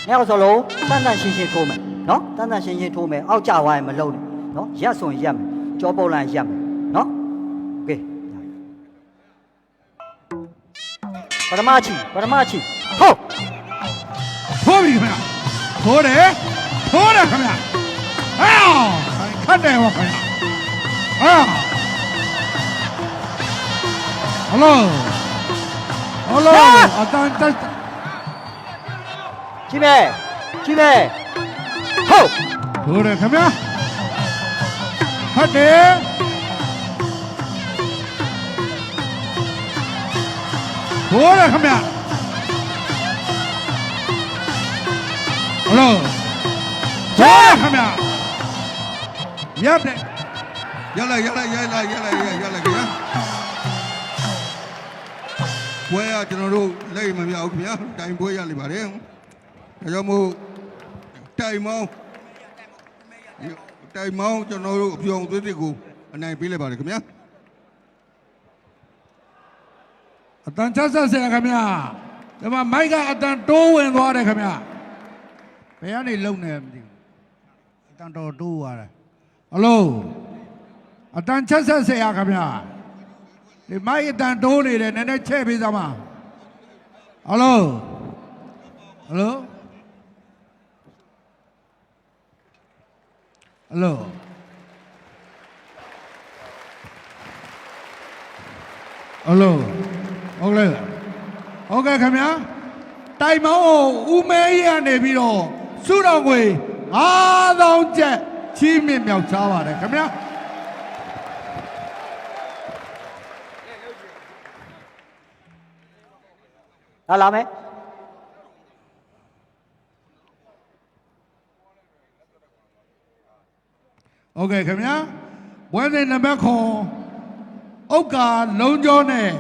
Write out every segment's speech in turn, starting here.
nghe có solo tan xin thô mày nó tan xin thô mày ao chào hoài mà lâu này nó giá xuống giảm cho bao lại giảm nó ok Paramachi thô thô đi không ạ thô đấy không ạ khát đây không ạ hello chim bè thô thô đấy không ạ khát đấy thô đấy không ạ hello thô đấy không ạ yết đấy yết lại kìaပွဲကကျွန်တော်တို့လက်မမြောက်ခင်ဗျာတိုင်ပွဲရလိမ့်ပါတယ်ဒါကြောင့်မို့တိုင်မောင်းကျွန်တော်တို့အပြုံသွေးသစ်ကိုအနိုင်ပေးလိုက်ပါတယ်ခင်ဗျာအတန်ချဆက်ဆရာခင်ဗျာဒီမှာမိုက်ကအတန်တိုးဝင်သွားတယ်ခင်ဗျာဘယ်ကနေလုံနေမသိဘူးအတန်တိုးသွားတယ်ဟယ်လိုအတန်ချက်ဆက်ဆရာခင်ဗျာဒီမိုက်အတန်တိုးနေတယ်နည်းနည်းချဲ့ပေးစမ်းပါဟယ်လိုဟယ်လိုဟုတ်ကဲ့ခင်ဗျာတိုင်မောင်းဦးမဲကြီးကနေပြီးတော့စုတော်ငွေ9000ကျပ်ချီးမြှင့်မြောက်စားပါတယ်ခင်ဗျာလာမယ်โอเคခင်ဗျာဘွဲစဉ်နံပါတ်9ဥက္ကာလုံးကျော်နဲ့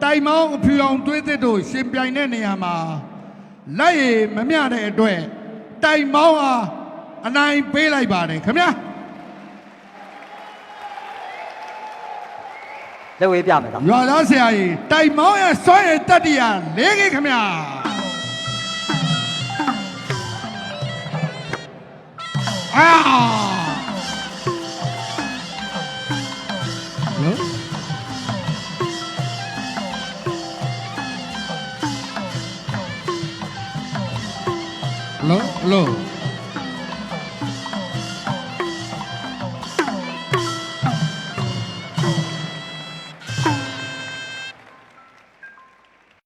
တိုင်မောင်းအဖြူအောင်သွေးသစ်တို့ရှင်ပြိုင်တဲ့နေရာမှာလက်ရည်မမျှတဲ့အတွက်တိုင်မောင်းဟာအနိုင်ပေးလိုက်ပါတယ်ခင်ဗျာလက်ဝေးပြမယ်တော့ရွာသားဆရာကြီးတိုင်မောင်းရဲ့စွမ်းရည်တတ္တိယ၄ခေခင်ဗျာhello